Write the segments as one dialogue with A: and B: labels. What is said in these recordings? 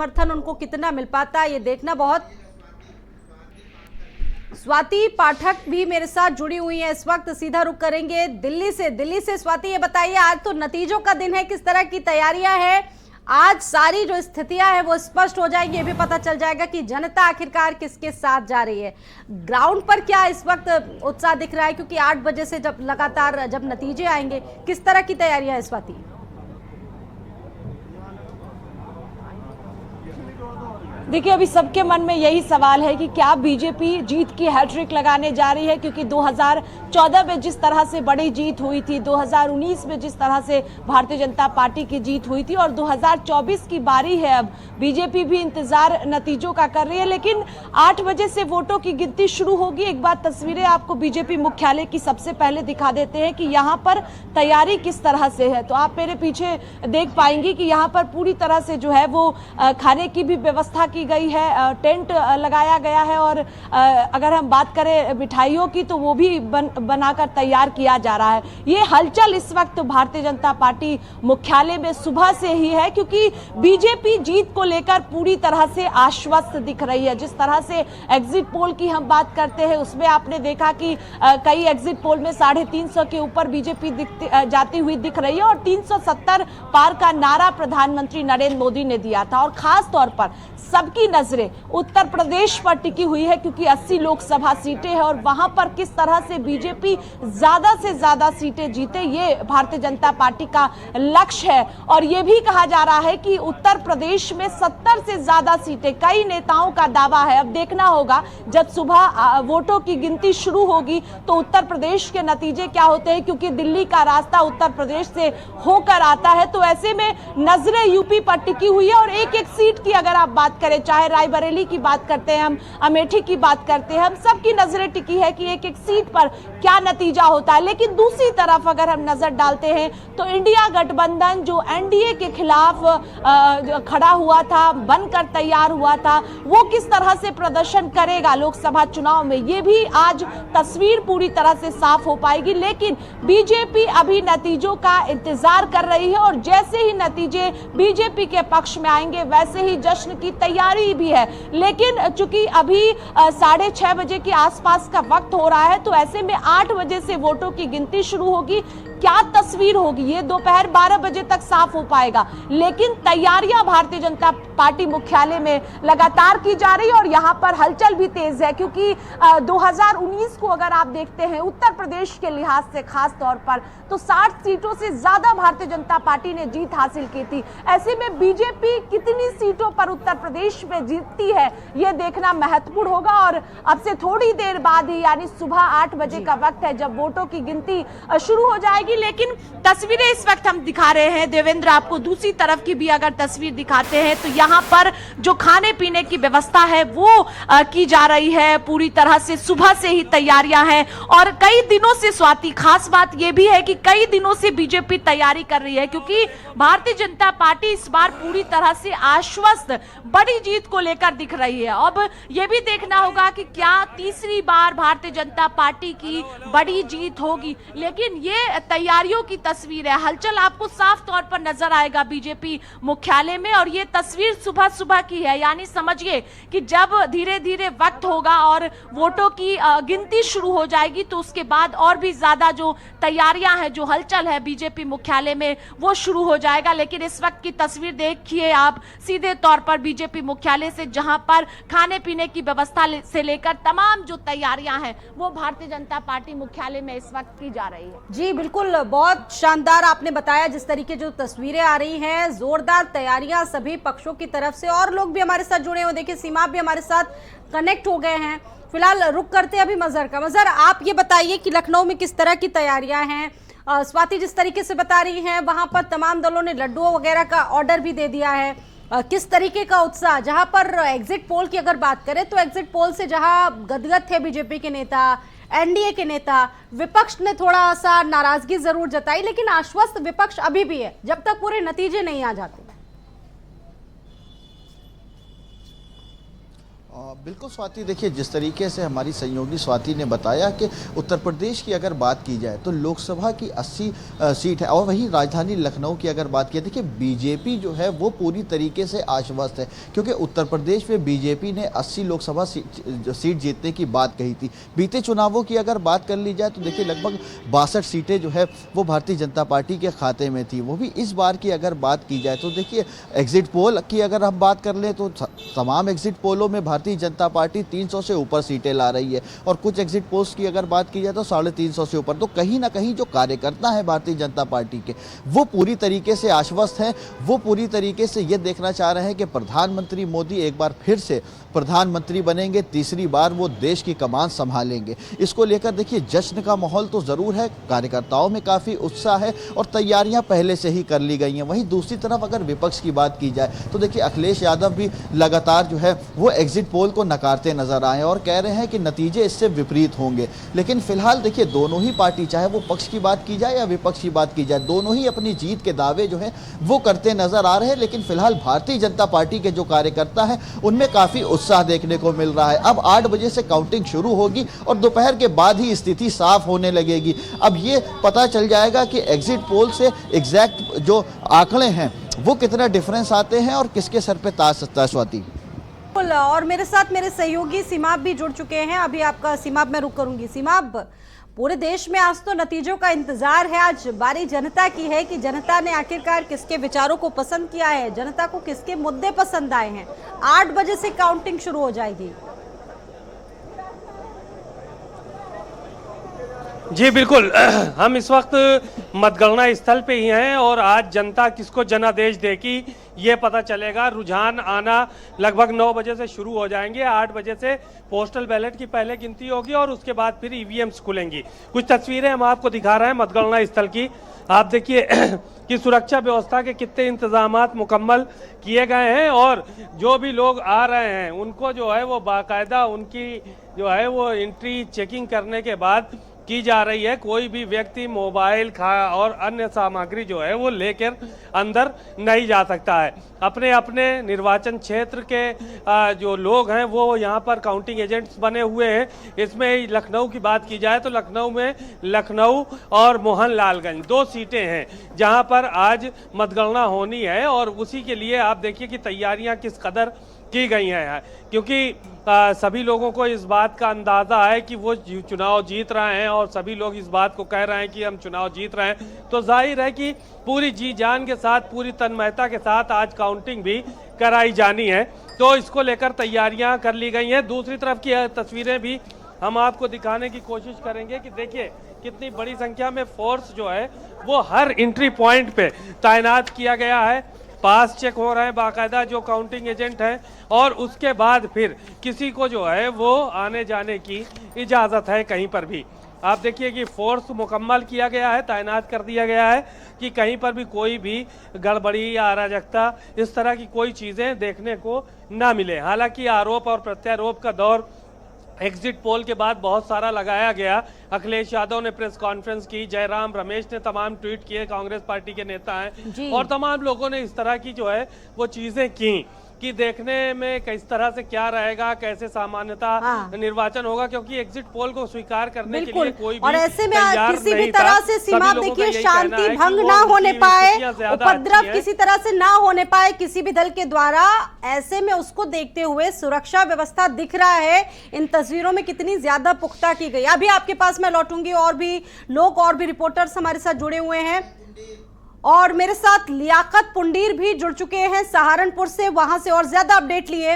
A: समर्थन उनको कितना मिल पाता है, ये देखना बहुत। स्वाति पाठक भी मेरे साथ जुड़ी हुई है इस वक्त, सीधा रुख करेंगे दिल्ली से। स्वाति, ये बताइए, आज तो नतीजों का दिन है, किस तरह की तैयारियां हैं? आज सारी जो स्थितियां हैं वो स्पष्ट हो जाएंगी, ये भी पता चल जाएगा कि जनता आखिरकार किसके साथ जा रही है। ग्राउंड पर क्या इस वक्त उत्साह दिख रहा है, क्योंकि 8 बजे से जब लगातार जब नतीजे आएंगे, किस तरह की तैयारियां हैं स्वाति?
B: देखिए, अभी सबके मन में यही सवाल है कि क्या बीजेपी जीत की हैट्रिक लगाने जा रही है, क्योंकि 2014 में जिस तरह से बड़ी जीत हुई थी, 2019 में जिस तरह से भारतीय जनता पार्टी की जीत हुई थी, और 2024 की बारी है। अब बीजेपी भी इंतजार नतीजों का कर रही है, लेकिन 8 बजे से वोटों की गिनती शुरू होगी। एक बार तस्वीरें आपको बीजेपी मुख्यालय की सबसे पहले दिखा देते हैं कि यहाँ पर तैयारी किस तरह से है। तो आप मेरे पीछे देख पाएंगे कि यहाँ पर पूरी तरह से जो है वो खाने की भी व्यवस्था की गई है, टेंट लगाया गया है, और अगर हम बात करें मिठाइयों की तो वो भी बनाकर तैयार किया जा रहा है। ये हलचल इस वक्त भारतीय जनता पार्टी मुख्यालय में सुबह से ही है, क्योंकि बीजेपी जीत को लेकर पूरी तरह से आश्वस्त दिख रही है। जिस तरह से एग्जिट पोल की हम बात करते हैं, उसमें आपने देखा कि कई एग्जिट पोल में 350 के ऊपर बीजेपी जाती हुई दिख रही है, और 370 पार का नारा प्रधानमंत्री नरेंद्र मोदी ने दिया था। और खास तौर पर सबकी नजरें उत्तर प्रदेश पर टिकी हुई है, क्योंकि 80 लोकसभा सीटें हैं, और वहां पर किस तरह से बीजेपी ज्यादा से ज्यादा सीटें जीते, ये भारतीय जनता पार्टी का लक्ष्य है। और ये भी कहा जा रहा है कि उत्तर प्रदेश में 70 से ज्यादा सीटें, कई नेताओं का दावा है। अब देखना होगा जब सुबह वोटों की गिनती शुरू होगी तो उत्तर प्रदेश के नतीजे क्या होते हैं, क्योंकि दिल्ली का रास्ता उत्तर प्रदेश से होकर आता है। तो ऐसे में नजरें यूपी पर टिकी हुई है, और एक एक सीट की अगर आप बात करें, चाहे रायबरेली की बात करते हैं हम, अमेठी की बात करते हैं, हम सबकी नजरें टिकी है कि एक एक सीट पर क्या नतीजा होता है। लेकिन दूसरी तरफ अगर हम नजर डालते हैं तो इंडिया गठबंधन जो एनडीए के खिलाफ खड़ा हुआ था, बनकर तैयार हुआ था, वो किस तरह से प्रदर्शन करेगा लोकसभा चुनाव में, ये भी आज तस्वीर पूरी तरह से साफ हो पाएगी। लेकिन बीजेपी अभी नतीजों का इंतजार कर रही है, और जैसे ही नतीजे बीजेपी के पक्ष में आएंगे वैसे ही जश्न की तैयारी भी है। लेकिन चूंकि अभी 6:30 बजे के आसपास का वक्त हो रहा है, तो ऐसे में 8 बजे से वोटों की गिनती शुरू होगी। क्या तस्वीर होगी ये दोपहर 12 बजे तक साफ हो पाएगा। लेकिन तैयारियां भारतीय जनता पार्टी मुख्यालय में लगातार की जा रही है, और यहां पर हलचल भी तेज है, क्योंकि 2019 को अगर आप देखते हैं उत्तर प्रदेश के लिहाज से खास तौर पर, तो 60 सीटों से ज्यादा भारतीय जनता पार्टी ने जीत हासिल की थी। ऐसे में बीजेपी कितनी सीटों पर उत्तर प्रदेश में जीतती है ये देखना महत्वपूर्ण होगा। और अब से थोड़ी देर बाद ही, यानी सुबह 8 बजे का वक्त है जब वोटों की गिनती शुरू हो जाएगी। लेकिन तस्वीरें इस वक्त हम दिखा रहे हैं देवेंद्र, आपको दूसरी तरफ की भी अगर तस्वीर दिखाते हैं तो यहाँ पर जो खाने पीने की व्यवस्था है वो की जा रही है। पूरी तरह से सुबह से ही तैयारियां हैं, और कई दिनों से स्वाति, खास बात यह भी है कि कई दिनों से बीजेपी तैयारी कर रही है, क्योंकि भारतीय जनता पार्टी इस बार पूरी तरह से आश्वस्त बड़ी जीत को लेकर दिख रही है। अब यह भी देखना होगा कि क्या तीसरी बार भारतीय जनता पार्टी की बड़ी जीत होगी। लेकिन ये तैयारियों की तस्वीर है, हलचल आपको साफ तौर पर नजर आएगा बीजेपी मुख्यालय में, और ये तस्वीर सुबह सुबह की है। यानी समझिए कि जब धीरे धीरे वक्त होगा और वोटों की गिनती शुरू हो जाएगी, तो उसके बाद और भी ज्यादा जो तैयारियां हैं, जो हलचल है बीजेपी मुख्यालय में, वो शुरू हो जाएगा। लेकिन इस वक्त की तस्वीर देखिए आप सीधे तौर पर बीजेपी मुख्यालय से, जहां पर खाने पीने की व्यवस्था से लेकर तमाम जो तैयारियां हैं वो भारतीय जनता पार्टी मुख्यालय में इस वक्त की जा रही है।
A: जी बिल्कुल, बहुत शानदार आपने बताया। जिस तरीके जो तस्वीरें आ रही हैं, जोरदार तैयारियां सभी पक्षों की तरफ से, और लोग भी हमारे साथ जुड़े हुए, देखिए सीमा भी हमारे साथ कनेक्ट हो गए हैं। फिलहाल रुक करते हैं अभी मजहर का। मजहर, आप ये बताइए कि लखनऊ में किस तरह की तैयारियां हैं? स्वाति जिस तरीके से बता रही हैं, वहां पर तमाम दलों ने लड्डुओं वगैरह का ऑर्डर भी दे दिया है। किस तरीके का उत्साह, जहां पर एग्जिट पोल की अगर बात करें तो एग्जिट पोल से जहां गदगद थे बीजेपी के नेता, एनडीए के नेता, विपक्ष ने थोड़ा सा नाराजगी जरूर जताई, लेकिन आश्वस्त विपक्ष अभी भी है जब तक पूरे नतीजे नहीं आ जाते।
C: बिल्कुल स्वाति, देखिए जिस तरीके से हमारी सहयोगी स्वाति ने बताया कि उत्तर प्रदेश की अगर बात की जाए तो लोकसभा की 80 सीट है, और वहीं राजधानी लखनऊ की अगर बात की, देखिए बीजेपी जो है वो पूरी तरीके से आश्वस्त है, क्योंकि उत्तर प्रदेश में बीजेपी ने 80 लोकसभा सीट जीतने की बात कही थी। बीते चुनावों की अगर बात कर ली जाए तो देखिए लगभग 62 सीटें जो है वो भारतीय जनता पार्टी के खाते में थी। वो भी इस बार की अगर बात की जाए तो देखिए एग्जिट पोल की अगर हम बात कर लें तो तमाम एग्जिट पोलों में भारतीय जनता पार्टी 300 से ऊपर सीटें ला रही है, और कुछ एग्जिट पोल्स की अगर बात की जाए तो 350 से ऊपर। तो कहीं ना कहीं जो कार्यकर्ता है भारतीय जनता पार्टी के, वो पूरी तरीके से आश्वस्त हैं, वो पूरी तरीके से ये देखना चाह रहे हैं कि प्रधानमंत्री मोदी एक बार फिर से प्रधानमंत्री बनेंगे, तीसरी बार वो देश की कमान संभालेंगे। इसको लेकर देखिए जश्न का माहौल तो ज़रूर है, कार्यकर्ताओं में काफ़ी उत्साह है और तैयारियां पहले से ही कर ली गई हैं। वहीं दूसरी तरफ अगर विपक्ष की बात की जाए तो देखिए अखिलेश यादव भी लगातार जो है वो एग्जिट पोल को नकारते नजर आए और कह रहे हैं कि नतीजे इससे विपरीत होंगे। लेकिन फिलहाल देखिए दोनों ही पार्टी, चाहे वो पक्ष की बात की जाए या विपक्ष की बात की जाए, दोनों ही अपनी जीत के दावे जो है वो करते नजर आ रहे हैं। लेकिन फिलहाल भारतीय जनता पार्टी के जो कार्यकर्ता हैं उनमें काफ़ी उत्साह देखने को मिल रहा है। अब 8 बजे से काउंटिंग शुरू होगी और दोपहर के बाद ही स्थिति साफ होने लगेगी। अब ये पता चल जाएगा कि एग्जिट पोल से एग्जैक्ट जो आंकड़े हैं वो कितना डिफरेंस आते हैं और किसके सर पे ताज सत्ता है। स्वाति,
A: और मेरे साथ मेरे सहयोगी सीमाब भी जुड़ चुके हैं। अभी आपका सीमाब मैं रुक करूंगी। सीमाब, पूरे देश में आज तो नतीजों का इंतजार है। आज बारी जनता की है कि जनता ने आखिरकार किसके विचारों को पसंद किया है, जनता को किसके मुद्दे पसंद आए हैं। 8 बजे से काउंटिंग शुरू हो जाएगी।
D: जी बिल्कुल, हम इस वक्त मतगणना स्थल पे ही हैं और आज जनता किसको जनादेश देगी ये पता चलेगा। रुझान आना लगभग 9 बजे से शुरू हो जाएंगे। 8 बजे से पोस्टल बैलेट की पहले गिनती होगी और उसके बाद फिर ईवीएम्स खुलेंगी। कुछ तस्वीरें हम आपको दिखा रहे हैं मतगणना स्थल की। आप देखिए कि सुरक्षा व्यवस्था के कितने इंतजामात मुकम्मल किए गए हैं और जो भी लोग आ रहे हैं उनको जो है वो बाकायदा उनकी जो है वो एंट्री चेकिंग करने के बाद की जा रही है। कोई भी व्यक्ति मोबाइल और अन्य सामग्री जो है वो लेकर अंदर नहीं जा सकता है। अपने अपने निर्वाचन क्षेत्र के जो लोग हैं वो यहाँ पर काउंटिंग एजेंट्स बने हुए हैं। इसमें लखनऊ की बात की जाए तो लखनऊ में लखनऊ और मोहनलालगंज 2 सीटें हैं जहाँ पर आज मतगणना होनी है और उसी के लिए आप देखिए कि तैयारियाँ किस कदर की गई हैं, क्योंकि सभी लोगों को इस बात का अंदाज़ा है कि वो चुनाव जीत रहे हैं और सभी लोग इस बात को कह रहे हैं कि हम चुनाव जीत रहे हैं। तो जाहिर है कि पूरी जी जान के साथ, पूरी तन्मयता के साथ आज काउंटिंग भी कराई जानी है। तो इसको लेकर तैयारियां कर ली गई हैं। दूसरी तरफ की तस्वीरें भी हम आपको दिखाने की कोशिश करेंगे कि देखिए कितनी बड़ी संख्या में फोर्स जो है वो हर एंट्री पॉइंट पे तैनात किया गया है। पास चेक हो रहे हैं बाकायदा जो काउंटिंग एजेंट हैं और उसके बाद फिर किसी को जो है वो आने जाने की इजाज़त है कहीं पर भी। आप देखिए कि फोर्स मुकम्मल किया गया है, तैनात कर दिया गया है कि कहीं पर भी कोई भी गड़बड़ी या अराजकता इस तरह की कोई चीज़ें देखने को ना मिले। हालांकि आरोप और प्रत्यारोप का दौर एग्जिट पोल के बाद बहुत सारा लगाया गया। अखिलेश यादव ने प्रेस कॉन्फ्रेंस की, जयराम रमेश ने तमाम ट्वीट किए, कांग्रेस पार्टी के नेता हैं और तमाम लोगों ने इस तरह की जो है वो चीजें की कि देखने में किस तरह से क्या रहेगा, कैसे सामान्यता निर्वाचन होगा, क्योंकि एग्जिट पोल को स्वीकार करने के लिए कोई भी
A: और ऐसे में किसी भी तरह से सीमा देखिए शांति भंग ना होने पाए, उपद्रव किसी तरह से ना होने पाए किसी भी दल के द्वारा। ऐसे में उसको देखते हुए सुरक्षा व्यवस्था दिख रहा है इन तस्वीरों में कितनी ज्यादा पुख्ता की गई। अभी आपके पास मैं लौटूंगी, और भी लोग और भी रिपोर्टर्स हमारे साथ जुड़े हुए हैं और मेरे साथ लियाकत पुंडीर भी जुड़ चुके हैं सहारनपुर से, वहां से और ज्यादा अपडेट लिए।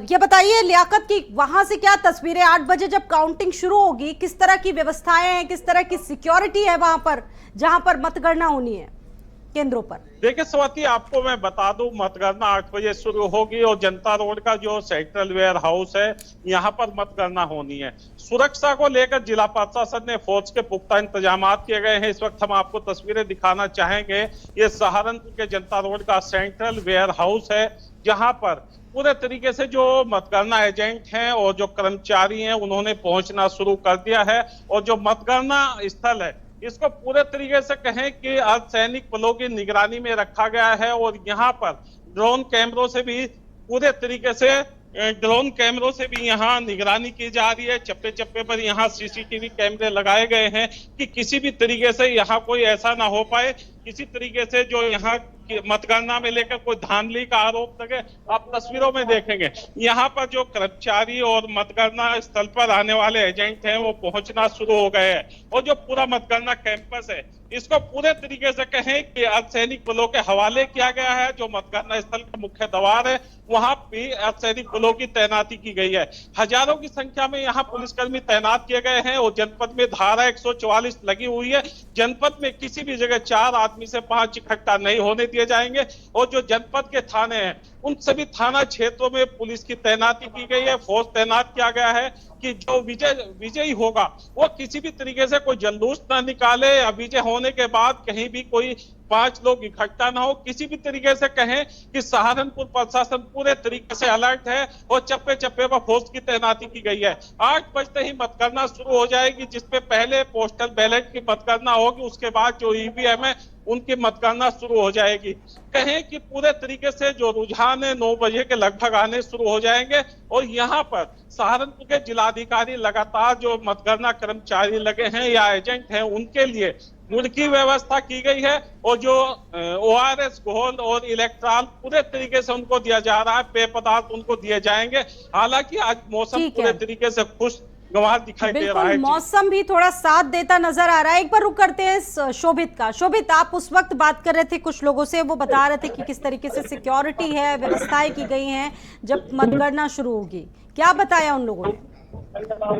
A: ये बताइए लियाकत की वहां से क्या तस्वीरें, 8 बजे जब काउंटिंग शुरू होगी किस तरह की व्यवस्थाएं हैं, किस तरह की सिक्योरिटी है वहां पर जहां पर मतगणना होनी है केंद्रों पर?
E: देखिए स्वाति, आपको मैं बता दूं मतगणना 8 बजे शुरू होगी और जनता रोड का जो सेंट्रल वेयर हाउस है यहाँ पर मतगणना होनी है। सुरक्षा को लेकर जिला प्रशासन ने फोर्स के पुख्ता इंतजाम किए गए हैं। इस वक्त हम आपको तस्वीरें दिखाना चाहेंगे। ये सहारनपुर के जनता रोड का सेंट्रल वेयर हाउस है जहाँ पर पूरे तरीके से जो मतगणना एजेंट हैं और जो कर्मचारी हैं उन्होंने पहुंचना शुरू कर दिया है और जो मतगणना स्थल है इसको पूरे तरीके से कहें कि अर्धसैनिक बलों की निगरानी में रखा गया है और यहाँ पर ड्रोन कैमरों से भी पूरे तरीके से ड्रोन कैमरों से भी यहाँ निगरानी की जा रही है। चप्पे चप्पे पर यहाँ सीसीटीवी कैमरे लगाए गए हैं कि किसी भी तरीके से यहाँ कोई ऐसा ना हो पाए, किसी तरीके से जो यहाँ मतगणना में लेकर कोई धांधली का आरोप लगे। आप तस्वीरों में देखेंगे यहाँ पर जो कर्मचारी और मतगणना स्थल पर आने वाले एजेंट हैं वो पहुंचना शुरू हो गए हैं, और जो पूरा मतगणना कैंपस है इसको पूरे तरीके से कहें कि अर्धसैनिक बलों के हवाले किया गया है। जो मतगणना स्थल का मुख्य द्वार है वहां भी अर्धसैनिक बलों की तैनाती की गई है। हजारों की संख्या में यहाँ पुलिसकर्मी तैनात किए गए हैं और जनपद में धारा 144 लगी हुई है। जनपद में किसी भी जगह 4 आदमी से 5 इकट्ठा नहीं होने दिए जाएंगे, और जो जनपद के थाने हैं उन सभी थाना क्षेत्रों में पुलिस की तैनाती की गई है, फोर्स तैनात किया गया है कि जो विजयी होगा वो किसी भी तरीके से कोई जल्लूस ना निकाले, या विजय होने के बाद कहीं भी कोई 5 लोग इकट्ठा ना हो। किसी भी तरीके से कहें कि सहारनपुर प्रशासन पूरे तरीके से अलर्ट है और चप्पे चप्पे पर फोर्स की तैनाती की गई है। 8 बजते ही मतगणना शुरू हो जाएगी, जिसपे पहले पोस्टल बैलेट की मतगणना होगी, उसके बाद जो ईवीएम है उनकी मतगणना शुरू हो जाएगी। कहें कि पूरे तरीके से जो रुझान है 9 बजे के लगभग आने शुरू हो जाएंगे, और यहाँ पर सहारनपुर के जिलाधिकारी लगातार जो मतगणना कर्मचारी लगे हैं या एजेंट हैं उनके लिए गुड़ की व्यवस्था की गई है, और जो ORS घोल और इलेक्ट्रॉल पूरे तरीके से उनको दिया जा रहा है, पेय पदार्थ उनको दिए जाएंगे। हालांकि आज मौसम पूरे तरीके से खुशगवार दिखाई दे रहा है।
A: मौसम भी थोड़ा साथ देता नजर आ रहा है। एक बार रुक करते हैं शोभित का। शोभित, आप उस वक्त बात कर रहे थे कुछ लोगों से, वो बता रहे थे कि किस तरीके से सिक्योरिटी है, व्यवस्थाएं की गई हैं जब मतगणना शुरू होगी, क्या बताया उन लोगों ने?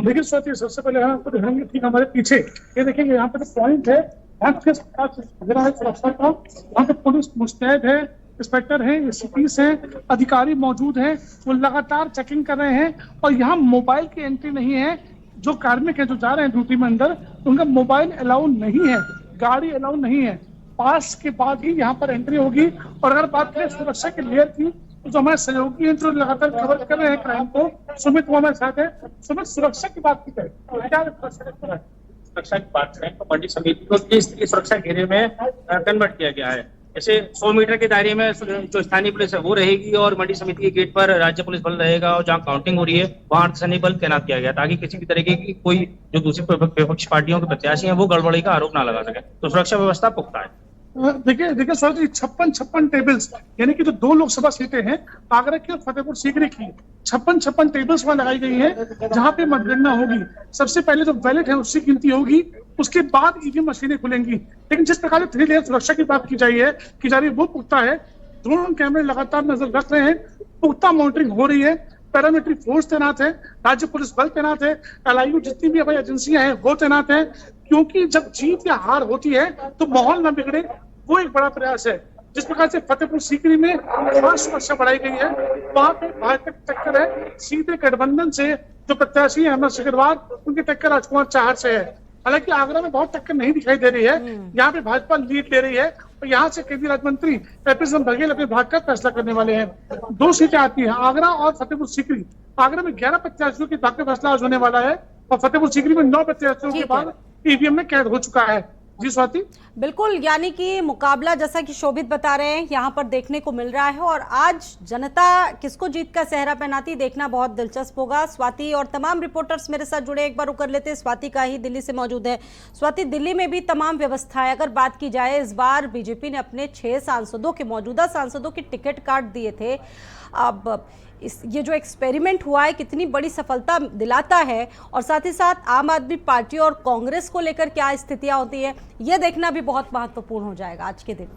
F: देखिए स्वाति, सबसे पहले यहाँ पर दिखाएंगे ठीक हमारे पीछे ये देखेंगे, यहाँ पे जो पॉइंट है सुरक्षा का, वहाँ पे पुलिस मुस्तैद है, इंस्पेक्टर है, एसीपीस है, अधिकारी मौजूद हैं, वो लगातार चेकिंग कर रहे हैं। और यहाँ मोबाइल की एंट्री नहीं है। जो कार्मिक है जो जा रहे हैं ड्यूटी में अंदर, उनका मोबाइल अलाउ नहीं है, गाड़ी अलाउ नहीं है। पास के बाद ही यहाँ पर एंट्री होगी। और अगर बात करें सुरक्षा की लेयर की, तो जो हमारे सहयोगी हैं जो लगातार कवर कर रहे हैं क्राइम को, सुमित वो हमारे साथ है। सुमित, सुरक्षा की बात की जाए तो क्या
G: सुरक्षा की बात करें तो मंडी समिति को इस सुरक्षा घेरे में कन्वर्ट किया गया है। जैसे 100 मीटर के दायरे में जो स्थानीय पुलिस है वो रहेगी, और मंडी समिति के गेट पर राज्य पुलिस बल रहेगा, और जहाँ काउंटिंग हो रही है वहाँ अर्धसैनिक बल तैनात किया गया, ताकि किसी भी तरीके की कोई जो दूसरी विपक्ष पार्टियों के प्रत्याशी हैं वो गड़बड़ी का आरोप ना लगा सके। तो सुरक्षा व्यवस्था पुख्ता है।
F: देखिए सर जी, 56 टेबल्स, यानी कि जो 2 लोकसभा सीटें हैं आगरा की और फतेहपुर सीकरी की, 56 टेबल्स वहां लगाई गई है जहां पे मतगणना होगी। सबसे पहले जो बैलेट है उसकी गिनती होगी, उसके बाद ईवीएम मशीनें खुलेंगी। लेकिन जिस प्रकार से 3 लेयर सुरक्षा की बात की जा रही है वो पुख्ता है। ड्रोन कैमरे लगातार नजर रख रहे हैं, पुख्ता मॉनिटरिंग हो रही है, पैरामिलिट्री फोर्स तैनात है, राज्य पुलिस बल तैनात है, LIU जितनी भी हमारी एजेंसियां हैं वो तैनात है। क्योंकि जब जीत या हार होती है तो माहौल न बिगड़े, वो एक बड़ा प्रयास है। जिस प्रकार से फतेहपुर सीकरी में खास सुरक्षा बढ़ाई गई है, वहां पे भाजपा की टक्कर है सीधे गठबंधन से जो प्रत्याशी है अहमद सिकरवार, उनकी टक्कर राजकुमार चाहर से है। हालांकि आगरा में बहुत टक्कर नहीं दिखाई दे रही है, यहाँ पे भाजपा लीड ले रही है, और यहाँ से केंद्रीय राज्य मंत्री कैप्टन बघेल अपने भाग्य का फैसला करने वाले हैं। 2 सीटें आती हैं, आगरा और फतेहपुर सीकरी। आगरा में 11 प्रत्याशियों की भाग्य का फैसला आज होने वाला है, और फतेहपुर सीकरी में 9 प्रत्याशियों के बाद ईवीएम में कैद हो चुका है। जी स्वाति,
A: बिल्कुल, यानी कि मुकाबला जैसा कि शोभित बता रहे हैं यहाँ पर देखने को मिल रहा है, और आज जनता किसको जीत का सेहरा पहनाती देखना बहुत दिलचस्प होगा। स्वाति और तमाम रिपोर्टर्स मेरे साथ जुड़े, एक बार कर लेते हैं। स्वाति का ही दिल्ली से मौजूद है। स्वाति, दिल्ली में भी तमाम व्यवस्थाएं अगर बात की जाए, इस बार बीजेपी ने अपने 6 सांसदों के, मौजूदा सांसदों के टिकट काट दिए थे। अब ये जो एक्सपेरिमेंट हुआ है कितनी बड़ी सफलता दिलाता है, और साथ ही साथ आम आदमी पार्टी और कांग्रेस को लेकर क्या स्थितियां होती है, ये देखना भी बहुत महत्वपूर्ण हो जाएगा आज के दिन।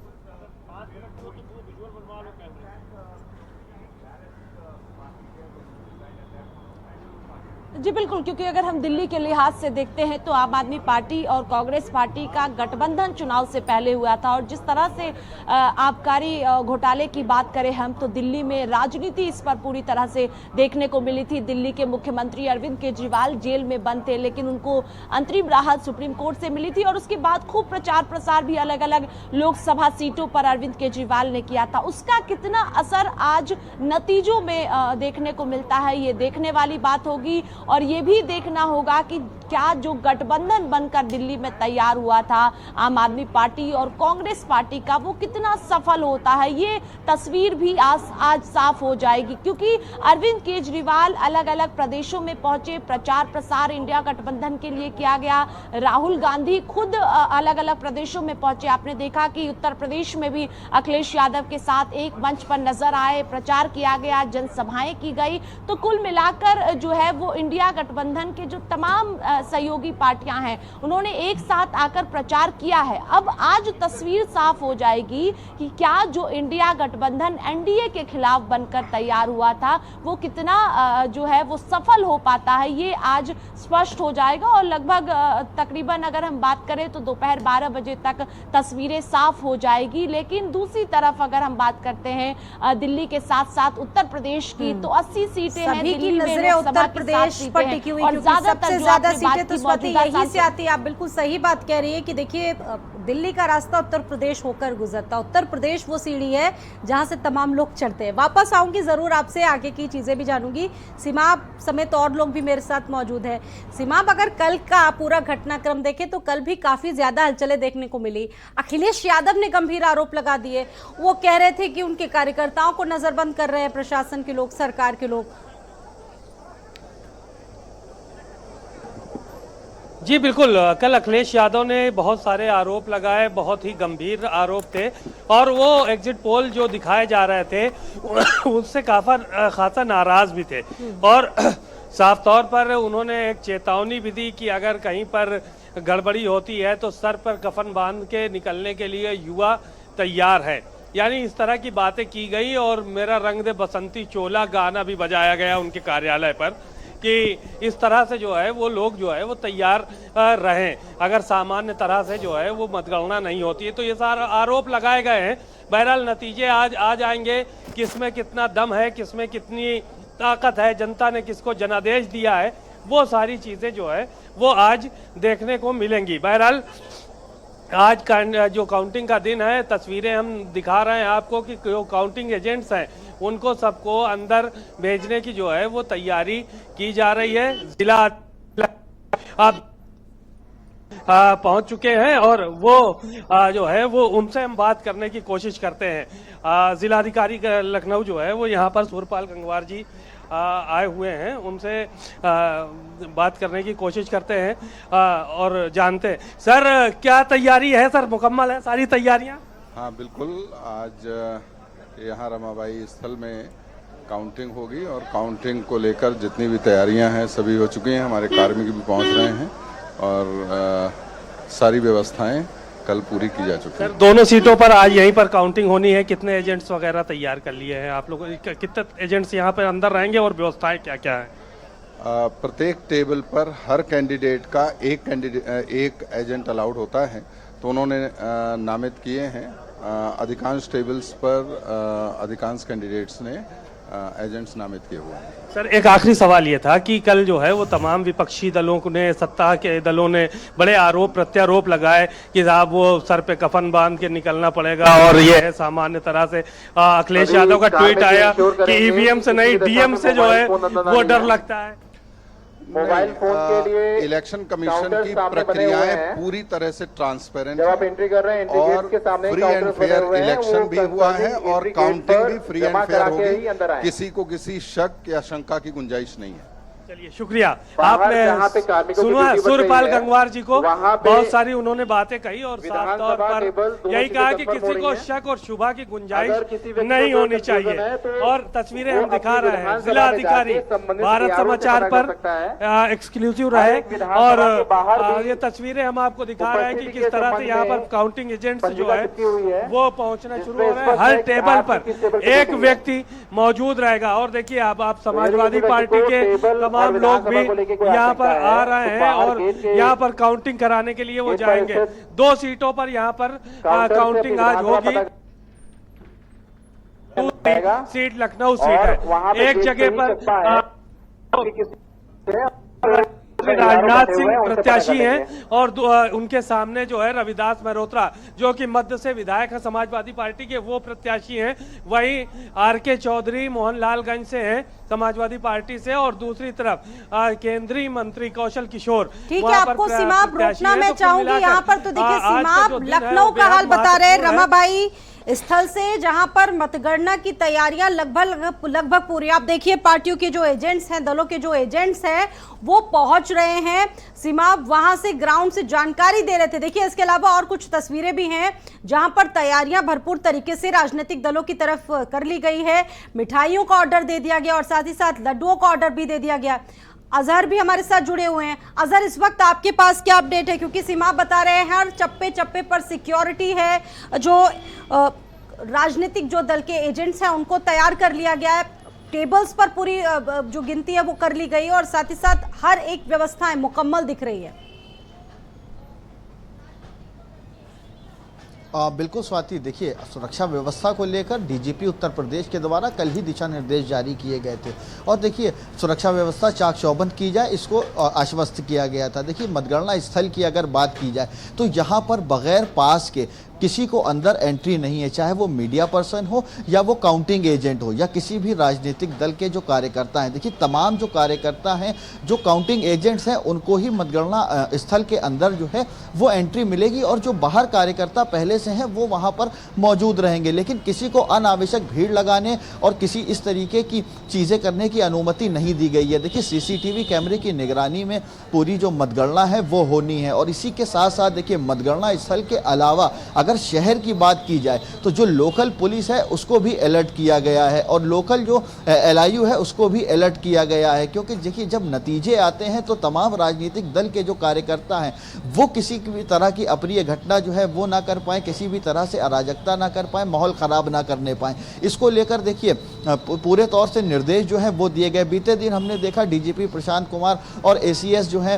B: जी बिल्कुल, क्योंकि अगर हम दिल्ली के लिहाज से देखते हैं तो आम आदमी पार्टी और कांग्रेस पार्टी का गठबंधन चुनाव से पहले हुआ था, और जिस तरह से आबकारी घोटाले की बात करें हम, तो दिल्ली में राजनीति इस पर पूरी तरह से देखने को मिली थी। दिल्ली के मुख्यमंत्री अरविंद केजरीवाल जेल में बंद थे, लेकिन उनको अंतरिम राहत सुप्रीम कोर्ट से मिली थी, और उसके बाद खूब प्रचार प्रसार भी अलग अलग लोकसभा सीटों पर अरविंद केजरीवाल ने किया था। उसका कितना असर आज नतीजों में देखने को मिलता है, ये देखने वाली बात होगी। और ये भी देखना होगा कि क्या जो गठबंधन बनकर दिल्ली में तैयार हुआ था आम आदमी पार्टी और कांग्रेस पार्टी का, वो कितना सफल होता है, ये तस्वीर भी आज साफ हो जाएगी। क्योंकि अरविंद केजरीवाल अलग अलग प्रदेशों में पहुंचे, प्रचार प्रसार इंडिया गठबंधन के लिए किया गया। राहुल गांधी खुद अलग अलग प्रदेशों में पहुंचे। आपने देखा कि उत्तर प्रदेश में भी अखिलेश यादव के साथ एक मंच पर नजर आए, प्रचार किया गया, जनसभाएं की गई। तो कुल मिलाकर जो है वो इंडिया गठबंधन के जो तमाम सहयोगी पार्टियां हैं उन्होंने एक साथ आकर प्रचार किया है। अब आज तस्वीर साफ हो जाएगी कि क्या जो इंडिया गठबंधन एनडीए के खिलाफ बनकर तैयार हुआ था वो कितना जो है वो सफल हो पाता है, ये आज स्पष्ट हो जाएगा। और लगभग तकरीबन अगर हम बात करें तो दोपहर 12 बजे तक तस्वीरें साफ हो जाएगी। लेकिन दूसरी तरफ अगर हम बात करते हैं दिल्ली के साथ साथ उत्तर प्रदेश की, तो 80 सीटें हैं
A: सभी की
B: दिल्ली में,
A: नजरें
B: लोकसभा
A: उत्तर
B: की
A: प्रदेश
B: 7
A: पर
B: सीटें
A: टिकी हुई,
B: हैं। और
A: क्योंकि सबसे
B: जो
A: ज्यादा
B: आपने बात
A: सीटें तो
B: की
A: स्वाति
B: मौजूदा
A: यही से आती है। आप बिल्कुल सही बात कह रही है कि देखिए दिल्ली का रास्ता उत्तर प्रदेश होकर गुजरता, उत्तर प्रदेश वो सीढ़ी है जहां से तमाम लोग चढ़ते हैं। वापस आऊंगी जरूर आपसे, आगे की चीजें भी जानूंगी। सीमाब समेत और लोग भी मेरे साथ मौजूद है। सीमाब, अगर कल का पूरा घटनाक्रम देखें तो कल भी काफी ज्यादा हलचलें देखने को मिली। अखिलेश यादव ने गंभीर आरोप लगा दिए, वो कह रहे थे कि उनके कार्यकर्ताओं को नजरबंद कर रहे हैं प्रशासन के लोग, सरकार के लोग।
D: जी बिल्कुल, कल अखिलेश यादव ने बहुत सारे आरोप लगाए, बहुत ही गंभीर आरोप थे और वो एग्जिट पोल जो दिखाए जा रहे थे उससे खासा नाराज भी थे। और साफ तौर पर उन्होंने एक चेतावनी भी दी कि अगर कहीं पर गड़बड़ी होती है तो सर पर कफन बांध के निकलने के लिए युवा तैयार है। यानी इस तरह की बातें की गई और मेरा रंग दे बसंती चोला गाना भी बजाया गया उनके कार्यालय पर कि इस तरह से जो है वो लोग जो है वो तैयार रहें, अगर सामान्य तरह से जो है वो मतगणना नहीं होती है। तो ये सारे आरोप लगाए गए हैं। बहरहाल नतीजे आज आ जाएंगे, किसमें कितना दम है, किसमें कितनी ताकत है, जनता ने किसको जनादेश दिया है, वो सारी चीज़ें जो है वो आज देखने को मिलेंगी। बहरहाल आज का जो काउंटिंग का दिन है, तस्वीरें हम दिखा रहे हैं आपको कि जो काउंटिंग एजेंट्स हैं उनको सबको अंदर भेजने की जो है वो तैयारी की जा रही है। जिला अब पहुंच चुके हैं और वो जो है वो उनसे हम बात करने की कोशिश करते हैं। जिलाधिकारी लखनऊ जो है वो यहाँ पर सुरपाल गंगवार जी आए हुए हैं, उनसे बात करने की कोशिश करते हैं और जानते हैं। सर, क्या तैयारी है सर, मुकम्मल है सारी तैयारियां?
H: हाँ बिल्कुल, आज यहाँ रमाबाई स्थल में काउंटिंग होगी और काउंटिंग को लेकर जितनी भी तैयारियां हैं सभी हो चुकी हैं। हमारे कार्मिक भी पहुंच रहे हैं और सारी व्यवस्थाएं कल पूरी की जा चुकी है।
D: सर, दोनों सीटों पर आज यहीं पर काउंटिंग होनी है। कितने एजेंट्स वगैरह तैयार कर लिए हैं आप लोगों? कितने एजेंट्स यहाँ पर अंदर रहेंगे और व्यवस्थाएं क्या क्या है?
H: प्रत्येक टेबल पर हर कैंडिडेट का एक एजेंट अलाउड होता है, तो उन्होंने नामित किए हैं। अधिकांश टेबल्स पर अधिकांश कैंडिडेट्स ने एजेंट्स नामित किए हुए हैं।
D: सर, एक आखिरी सवाल ये था कि कल जो है वो तमाम विपक्षी दलों ने, सत्ता के दलों ने बड़े आरोप प्रत्यारोप लगाए कि साहब वो सर पे कफन बांध के निकलना पड़ेगा और ये है सामान्य तरह से। अखिलेश यादव का ट्वीट आया कि ईवीएम से नहीं डीएम से जो है वो डर लगता है।
H: मोबाइल फोन के लिए इलेक्शन कमीशन की प्रक्रियाएं पूरी तरह से ट्रांसपेरेंट है। जब आप एंट्री कर रहे हैं, और फ्री एंड फेयर इलेक्शन भी हुआ है और काउंटिंग भी फ्री एंड फेयर होगी। किसी को किसी शक या शंका की गुंजाइश नहीं है।
D: चलिए, शुक्रिया। आपने सुना सुरपाल गंगवार जी को, बहुत सारी उन्होंने बातें कही और साफ तौर पर यही कहा कि किसी को शक और शुभा की गुंजाइश नहीं होनी चाहिए। और तस्वीरें हम दिखा रहे हैं, जिला अधिकारी भारत समाचार पर एक्सक्लूसिव रहे और ये तस्वीरें हम आपको दिखा रहे हैं कि किस तरह से यहाँ पर काउंटिंग एजेंट्स जो है वो पहुंचना शुरू हो रहे हैं। हर टेबल पर एक व्यक्ति मौजूद रहेगा। और देखिए, अब आप समाजवादी पार्टी के तमाम लोग भी यहाँ पर आ रहे हैं और यहाँ पर काउंटिंग कराने के लिए वो जाएंगे। 2 सीटों पर यहाँ पर काउंटिंग आज होगी। सीट लखनऊ सीट है, एक जगह पर राजनाथ सिंह प्रत्याशी हैं और उनके सामने जो है रविदास मेहरोत्रा जो कि मध्य से विधायक है समाजवादी पार्टी के, वो प्रत्याशी हैं। वहीं आर.के. चौधरी मोहनलालगंज से हैं समाजवादी पार्टी से, और दूसरी तरफ केंद्रीय मंत्री कौशल किशोर।
A: ठीक है, आपको सीमाब रोकना मैं चाहूंगी यहाँ पर। तो देखिए सीमाब लखनऊ का हाल बता रहे रमाबाई स्थल से, जहां पर मतगणना की तैयारियां लगभग पूरी। आप देखिए पार्टियों के जो एजेंट्स हैं, दलों के जो एजेंट्स हैं, वो पहुंच रहे हैं। सीमाब वहां से ग्राउंड से जानकारी दे रहे थे। देखिए इसके अलावा और कुछ तस्वीरें भी हैं जहां पर तैयारियां भरपूर तरीके से राजनीतिक दलों की तरफ कर ली गई है। मिठाइयों का ऑर्डर दे दिया गया और साथ ही साथ लड्डुओं का ऑर्डर भी दे दिया गया। अजहर भी हमारे साथ जुड़े हुए हैं। अजहर, इस वक्त आपके पास क्या अपडेट है? क्योंकि सीमाब बता रहे हैं हर चप्पे चप्पे पर सिक्योरिटी है, जो राजनीतिक जो दल के एजेंट्स हैं उनको तैयार कर लिया गया है। टेबल्स पर पूरी जो गिनती है वो कर ली गई है और साथ ही साथ हर एक व्यवस्थाएं मुकम्मल दिख रही है।
C: बिल्कुल स्वाति, देखिए सुरक्षा व्यवस्था को लेकर डीजीपी उत्तर प्रदेश के द्वारा कल ही दिशा निर्देश जारी किए गए थे और देखिए सुरक्षा व्यवस्था चाक चौबंद की जाए, इसको आश्वस्त किया गया था। देखिए मतगणना स्थल की अगर बात की जाए तो यहाँ पर बगैर पास के किसी को अंदर एंट्री नहीं है, चाहे वो मीडिया पर्सन हो या वो काउंटिंग एजेंट हो या किसी भी राजनीतिक दल के जो कार्यकर्ता हैं। देखिए तमाम जो कार्यकर्ता हैं, जो काउंटिंग एजेंट्स हैं, उनको ही मतगणना स्थल के अंदर जो है वो एंट्री मिलेगी और जो बाहर कार्यकर्ता पहले से हैं वो वहाँ पर मौजूद रहेंगे। लेकिन किसी को अनावश्यक भीड़ लगाने और किसी इस तरीके की चीज़ें करने की अनुमति नहीं दी गई है। देखिए सीसीटीवी कैमरे की निगरानी में पूरी जो मतगणना है वो होनी है और इसी के साथ साथ देखिए मतगणना स्थल के अलावा अगर शहर की बात की जाए तो जो लोकल पुलिस है उसको भी अलर्ट किया गया है और लोकल जो LIU है उसको भी अलर्ट किया गया है, क्योंकि देखिए जब नतीजे आते हैं तो तमाम राजनीतिक दल के जो कार्यकर्ता हैं वो किसी भी तरह की अप्रिय घटना जो है वो ना कर पाए, किसी भी तरह से अराजकता ना कर पाए, माहौल ख़राब ना करने पाए। इसको लेकर देखिए पूरे तौर से निर्देश जो है वो दिए गए। बीते दिन हमने देखा DGP प्रशांत कुमार और ACS जो है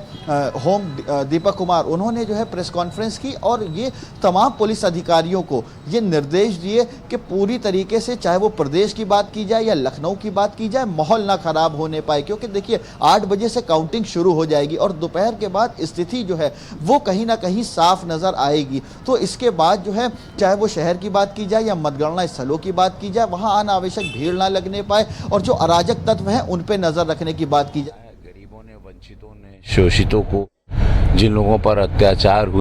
C: होम दीपक कुमार, उन्होंने जो है प्रेस कॉन्फ्रेंस की और ये तमाम पुलिस अधिकारियों को ये निर्देश दिए कि पूरी तरीके से चाहे वो प्रदेश की बात की जाए या लखनऊ की बात की जाए, माहौल ना खराब होने पाए, क्योंकि देखिए 8 बजे से काउंटिंग शुरू हो जाएगी और दोपहर के बाद स्थिति जो है वो कहीं ना कहीं साफ नजर आएगी। तो इसके बाद जो है चाहे वो शहर की बात की जाए या मतगणना स्थलों की बात की जाए, वहां अनावश्यक भीड़ ना लगने पाए और जो अराजक तत्व हैं उन पे नजर रखने की बात की जाए।
I: गरीबों ने, वंचितों ने, शोषितों को, जिन लोगों पर अत्याचार हुए